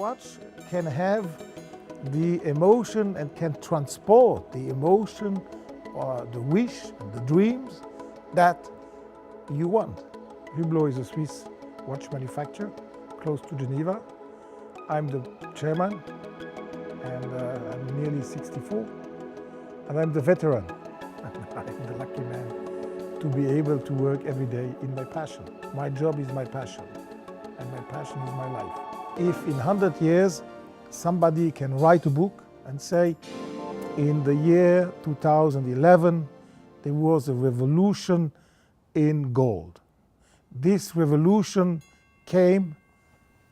watch can have the emotion and can transport the emotion or the wish and the dreams that you want. Hublot is a Swiss watch manufacturer close to Geneva. I'm the chairman, and I'm nearly 64, and I'm the veteran. I'm the lucky man to be able to work every day in my passion. My job is my passion, and my passion is my life. If in 100 years somebody can write a book and say, in the year 2011, there was a revolution in gold. This revolution came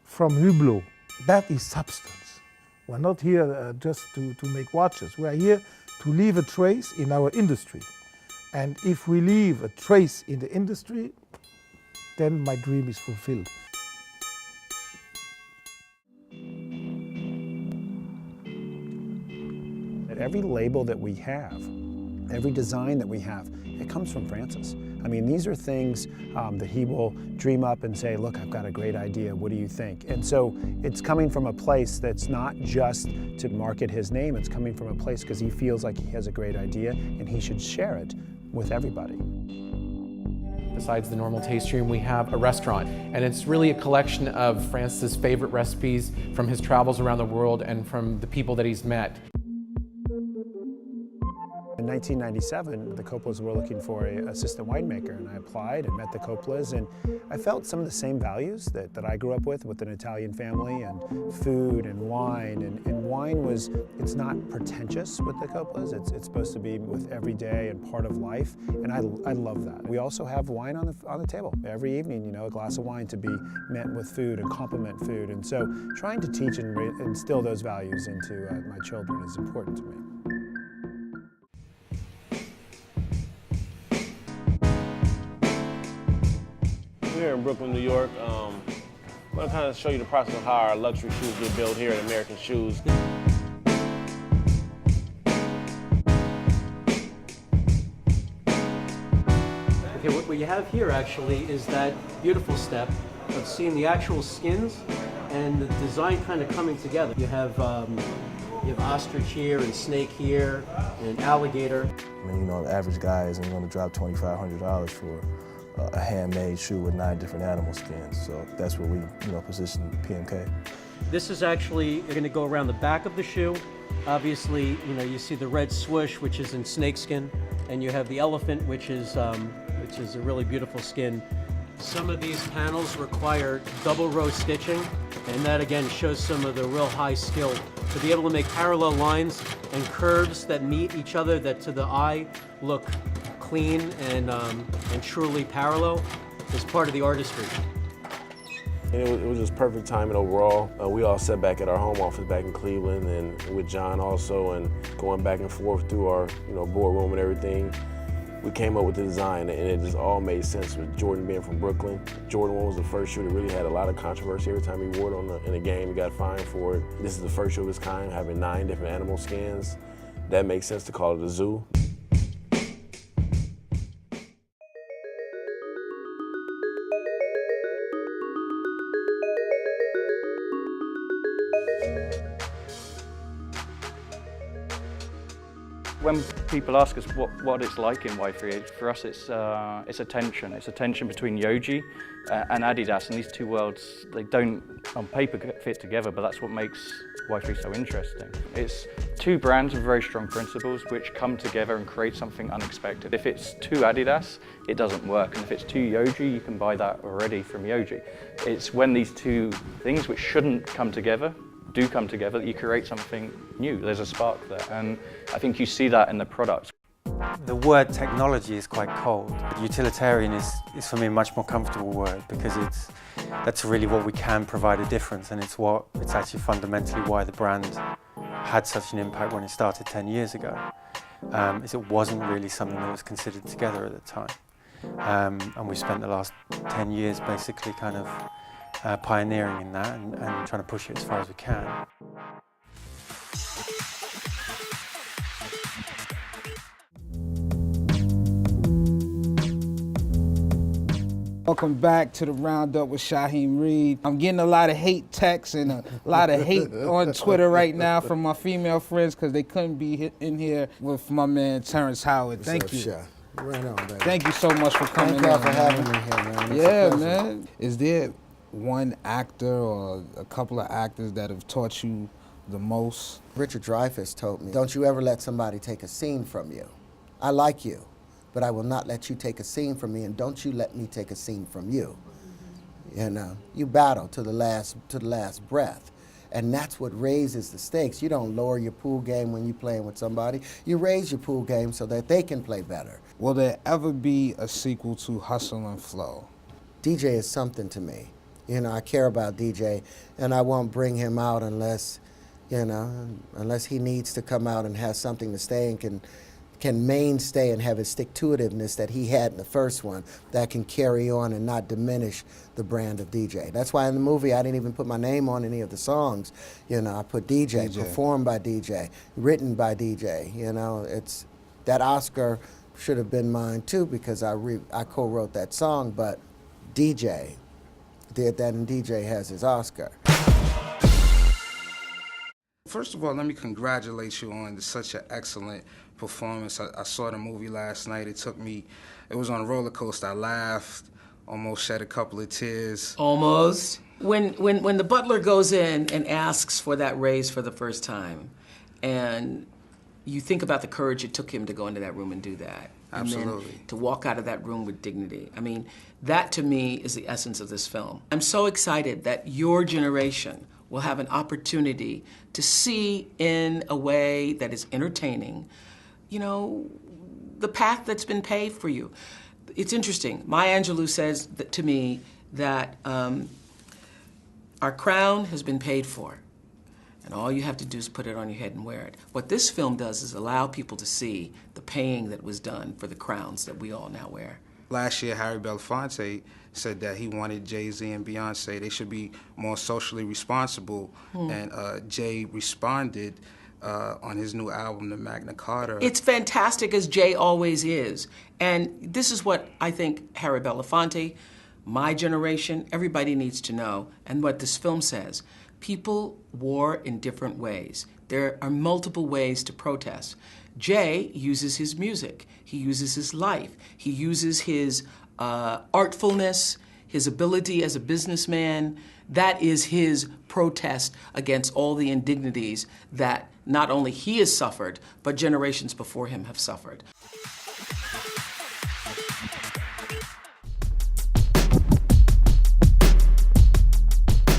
from Hublot. That is substance. We're not here just to make watches. We're here to leave a trace in our industry. And if we leave a trace in the industry, then my dream is fulfilled. Every label that we have, every design that we have, it comes from Francis. I mean, these are things that he will dream up and say, look, I've got a great idea, what do you think? And so it's coming from a place that's not just to market his name, it's coming from a place because he feels like he has a great idea and he should share it with everybody. Besides the normal tasting room, we have a restaurant, and it's really a collection of Francis' favorite recipes from his travels around the world and from the people that he's met. In 1997, the Coppolas were looking for an assistant winemaker, and I applied and met the Coppolas, and I felt some of the same values that I grew up with an Italian family, and food and wine. And wine was, it's not pretentious with the Coppolas, it's supposed to be with every day and part of life, and I love that. We also have wine on the table. Every evening, you know, a glass of wine to be met with food and complement food, and so trying to teach and instill those values into my children is important to me. Here in Brooklyn, New York. I'm going to kind of show you the process of how our luxury shoes get built here at American Shoes. Okay, what you have here actually is that beautiful step of seeing the actual skins and the design kind of coming together. You have ostrich here and snake here and alligator. I mean, you know, the average guy isn't going to drop $2,500 for a handmade shoe with 9 different animal skins. So that's where we, you know, position PMK. This is actually going to go around the back of the shoe. Obviously, you know, you see the red swoosh, which is in snakeskin, and you have the elephant, which is a really beautiful skin. Some of these panels require double row stitching, and that again shows some of the real high skill to be able to make parallel lines and curves that meet each other, that to the eye look clean and truly parallel, is part of the artistry. And it was just perfect timing overall. We all sat back at our home office back in Cleveland, and with John also, and going back and forth through our boardroom and everything. We came up with the design, and it just all made sense with Jordan being from Brooklyn. Jordan 1 was the first shoe that really had a lot of controversy. Every time he wore it in a game, he got fined for it. This is the first shoe of its kind, having 9 different animal skins. That makes sense to call it a zoo. When people ask us what it's like in Y3, for us it's a tension. It's a tension between Yohji and Adidas, and these two worlds, they don't on paper fit together, but that's what makes Y3 so interesting. It's 2 brands with very strong principles which come together and create something unexpected. If it's too Adidas, it doesn't work, and if it's too Yohji, you can buy that already from Yohji. It's when these two things which shouldn't come together do come together, that you create something new. There's a spark there, and I think you see that in the product. The word technology is quite cold. Utilitarian is for me a much more comfortable word, because that's really what we can provide a difference, and it's actually fundamentally why the brand had such an impact when it started 10 years ago. Is it wasn't really something that was considered together at the time. And we spent the last 10 years basically kind of pioneering in that and trying to push it as far as we can. Welcome back to the Roundup with Haim Reed. I'm getting a lot of hate texts and a lot of hate on Twitter right now from my female friends because they couldn't be in here with my man Terrence Howard. Thank you. Right on, baby. Thank you so much for coming in. Thank y'all for having me here, man. It's Yeah, a pleasure. man. Is there one actor or a couple of actors that have taught you the most? Richard Dreyfuss told me, don't you ever let somebody take a scene from you. I like you, but I will not let you take a scene from me, and don't you let me take a scene from you. You know, you battle to the last breath. And that's what raises the stakes. You don't lower your pool game when you're playing with somebody. You raise your pool game so that they can play better. Will there ever be a sequel to Hustle and Flow? DJ is something to me. You know, I care about DJ, and I won't bring him out unless, you know, unless he needs to come out and has something to stay and can mainstay and have his stick-to-itiveness that he had in the first one that can carry on and not diminish the brand of DJ. That's why in the movie I didn't even put my name on any of the songs. You know, I put DJ, performed by DJ, written by DJ. You know, it's that Oscar should have been mine too because I co-wrote that song, but DJ did that and DJ has his Oscar. First of all, let me congratulate you on such an excellent performance. I saw the movie last night. It was on a roller coaster. I laughed, almost shed a couple of tears. Almost. When the butler goes in and asks for that raise for the first time, and you think about the courage it took him to go into that room and do that. Absolutely. And then to walk out of that room with dignity. I mean, that to me is the essence of this film. I'm so excited that your generation will have an opportunity to see in a way that is entertaining, you know, the path that's been paved for you. It's interesting. Maya Angelou says to me that our crown has been paid for, and all you have to do is put it on your head and wear it. What this film does is allow people to see the paying that was done for the crowns that we all now wear. Last year, Harry Belafonte said that he wanted Jay-Z and Beyonce, they should be more socially responsible, and Jay responded on his new album, The Magna Carta. It's fantastic, as Jay always is. And this is what I think Harry Belafonte, my generation, everybody needs to know, and what this film says. People war in different ways. There are multiple ways to protest. Jay uses his music. He uses his life. He uses his artfulness, his ability as a businessman. That is his protest against all the indignities that not only he has suffered, but generations before him have suffered.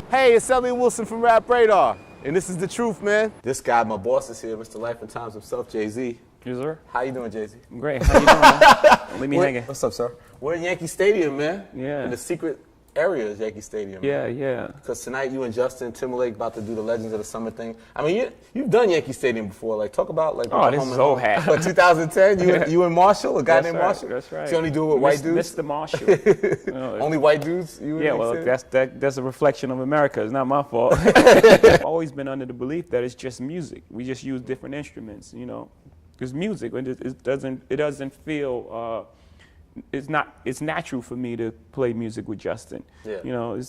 Hey, it's Elliot Wilson from Rap Radar, and this is The Truth, man. This guy, my boss, is here, Mr. Life and Times himself, Jay-Z. Yes, sir. How you doing, Jay-Z? Great. How you doing, man? Leave me hanging. What's up, sir? We're in Yankee Stadium, man. Yeah. In the secret area of Yankee Stadium. Yeah, man. yeah. Because tonight you and Justin Timberlake about to do the Legends of the Summer thing. I mean, you've done Yankee Stadium before. Like, talk about like. Oh, this is old hat. But 2010, you and Marshall, a guy named Marshall. That's right. So you only do it with white dudes. Mr. Marshall. Only white dudes. Yeah, well, that's a reflection of America. It's not my fault. I've always been under the belief that it's just music. We just use different instruments, you know. Because music, it doesn't feel. It's natural for me to play music with Justin. Yeah. You know,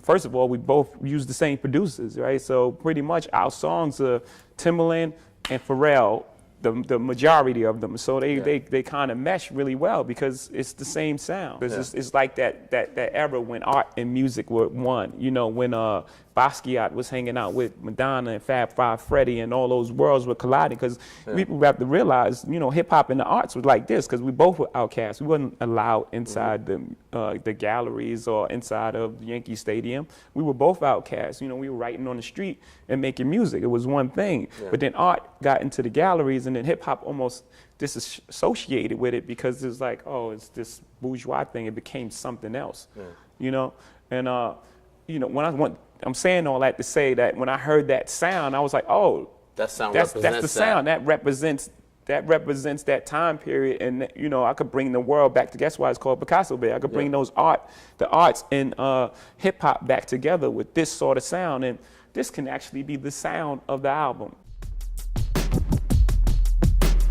first of all, we both use the same producers, right? So pretty much our songs are Timbaland and Pharrell, the majority of them. So they kind of mesh really well because it's the same sound. It's like that era when art and music were one. You know, when Basquiat was hanging out with Madonna and Fab Five Freddy and all those worlds were colliding because people have to realize, you know, hip hop and the arts was like this because we both were outcasts. We wasn't allowed inside the galleries or inside of Yankee Stadium. We were both outcasts. You know, we were writing on the street and making music. It was one thing. Yeah. But then art got into the galleries and then hip hop almost disassociated with it because it's like, oh, it's this bourgeois thing. It became something else, you know? And, you know, I'm saying all that to say that when I heard that sound, I was like, oh, that's the sound. That represents that time period, and you know, I could bring the world back to. That's why it's called Picasso Bay. I could bring the arts and hip hop back together with this sort of sound, and this can actually be the sound of the album.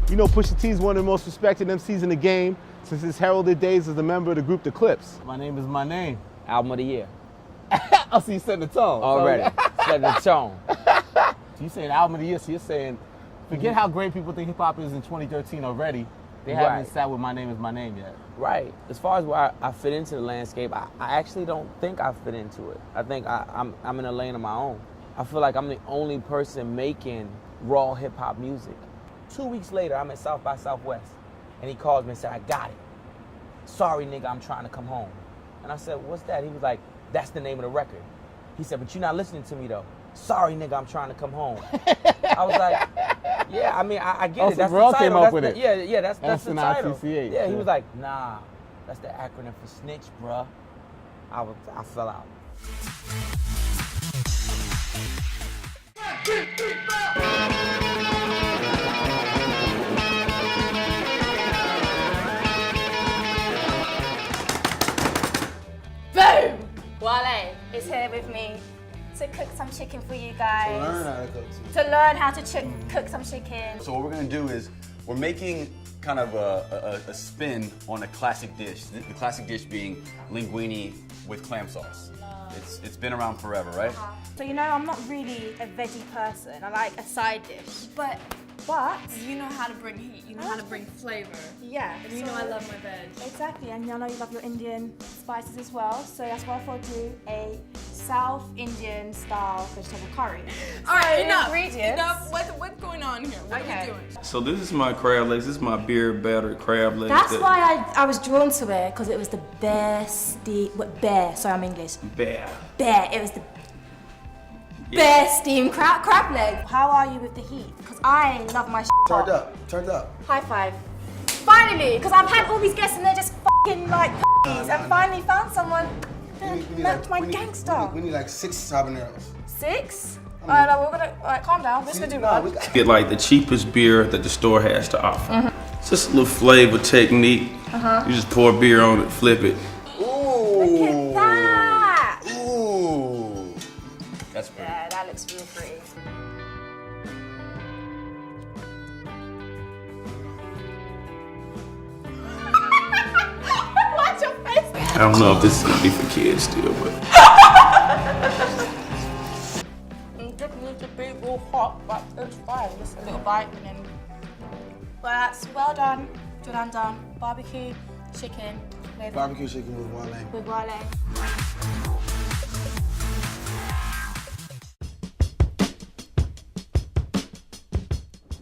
You know, Pusha T is one of the most respected MCs in the game. since his heralded days as a member of the group The Clips. My name is my name. Album of the year. Oh, so you set the tone. Already. Set the tone. You saying album of the year, so you're saying, forget how great people think hip hop is in 2013 already. They haven't sat with My Name Is My Name yet. Right. As far as where I fit into the landscape, I actually don't think I fit into it. I think I'm in a lane of my own. I feel like I'm the only person making raw hip hop music. 2 weeks later, I'm at South by Southwest, and he calls me and said, I got it. Sorry, nigga, I'm trying to come home. And I said, what's that? He was like, that's the name of the record. He said, but you're not listening to me though. Sorry, nigga, I'm trying to come home. I was like, yeah, I mean, I get it. That's the title. Came up with it. Yeah, that's the title. S-N-I-T-C-H. Yeah, he was like, nah, that's the acronym for snitch, bruh. I fell out. Boom! Wale is here with me to cook some chicken for you guys. To learn how to cook some chicken. So what we're gonna do is we're making kind of a spin on a classic dish. The classic dish being linguine with clam sauce. It's been around forever, right? So you know, I'm not really a veggie person. I like a side dish. But you know how to bring heat. You know how to bring flavor. Yeah. And you know I love my veg. Exactly, and I know you love your Indian spices as well. So that's why I thought I'd do a South Indian style vegetable curry. All right, enough. Ingredients. Enough. What's going on here? What are we doing? So this is my crab legs. This is my beer battered crab legs. That's why I was drawn to it, because it was the sorry, I'm English. Bear. It was the bear steamed crab leg. How are you with the heat? Because I love my Turned up. High five. Finally, because I've had all these guests and they're just fucking like p***s, and finally found someone that matched my gangster. We need like 6 habaneros. 6? Alright, we're gonna, calm down. We're just gonna do one. Get like the cheapest beer that the store has to offer. It's just a little flavor technique. You just pour beer on it, flip it. Look at that! Ooh. That's pretty. Yeah, that looks real pretty. Watch your face! I don't know if this is gonna be for kids still, but. It just needs to be real hot, but it's fine. Just a little bite and then. But that's well done. Done. Barbecue chicken with. Barbecue chicken with wale. With wale.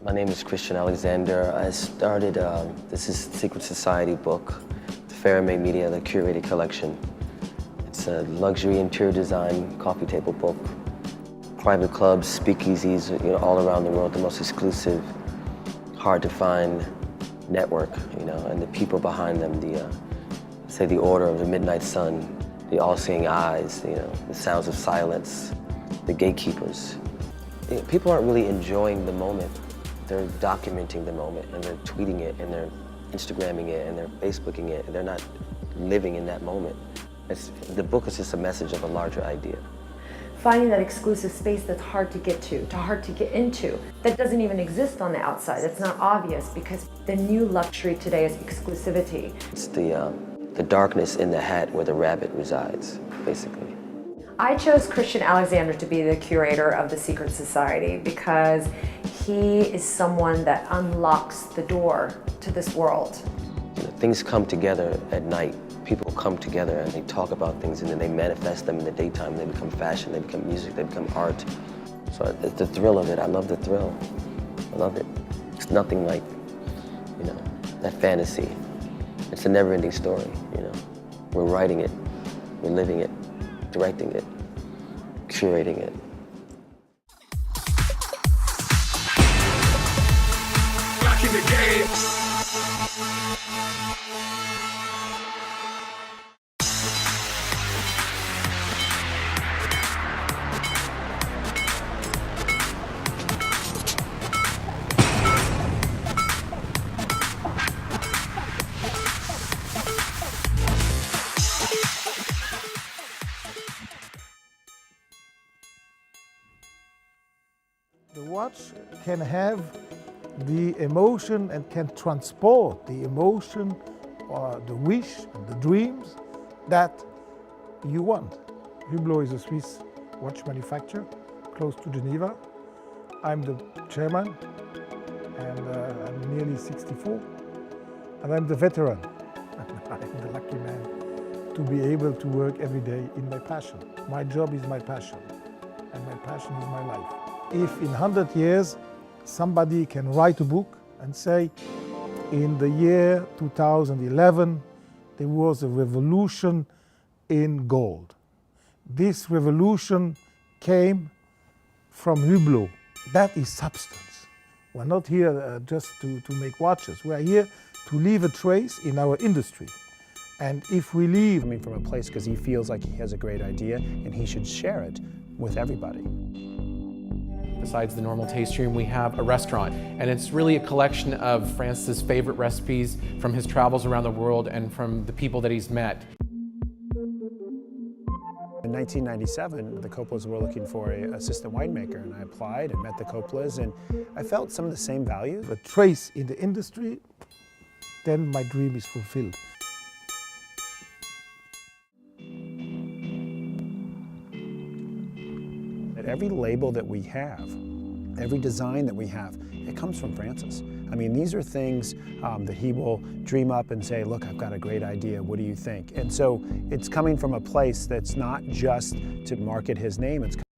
My name is Christian Alexander. I started, this is Secret Society book, the Fairmay Media, the curated collection. It's a luxury interior design coffee table book. Private clubs, speakeasies, all around the world, the most exclusive, hard to find network, and the people behind them, the Order of the Midnight Sun, the All-Seeing Eyes, the Sounds of Silence, the gatekeepers. People aren't really enjoying the moment. They're documenting the moment, and they're tweeting it, and they're Instagramming it, and they're Facebooking it, and they're not living in that moment. The book is just a message of a larger idea. Finding that exclusive space that's hard to get to, hard to get into, that doesn't even exist on the outside. It's not obvious, because the new luxury today is exclusivity. It's the darkness in the hat where the rabbit resides, basically. I chose Christian Alexander to be the curator of the Secret Society because he is someone that unlocks the door to this world. Things come together at night. People come together and they talk about things, and then they manifest them in the daytime. They become fashion, they become music, they become art. So the thrill of it, I love the thrill. I love it. It's nothing like, that fantasy. It's a never-ending story, We're writing it, we're living it, directing it, curating it. Back in the game. The watch can have the emotion and can transport the emotion or the wish and the dreams that you want. Hublot is a Swiss watch manufacturer close to Geneva. I'm the chairman, and I'm nearly 64, and I'm the veteran. I'm the lucky man to be able to work every day in my passion. My job is my passion, and my passion is my life. If in 100 years somebody can write a book and say, in the year 2011, there was a revolution in gold. This revolution came from Hublot. That is substance. We're not here just to make watches. We're here to leave a trace in our industry. And if we leave... Coming from a place because he feels like he has a great idea and he should share it with everybody. Besides the normal tasting room, we have a restaurant, and it's really a collection of Francis' favorite recipes from his travels around the world and from the people that he's met. In 1997, the Coppolas were looking for an assistant winemaker, and I applied and met the Coppolas, and I felt some of the same values. A trace in the industry, then my dream is fulfilled. Every label that we have, every design that we have, it comes from Francis. I mean, these are things that he will dream up and say, look, I've got a great idea, what do you think? And so it's coming from a place that's not just to market his name, it's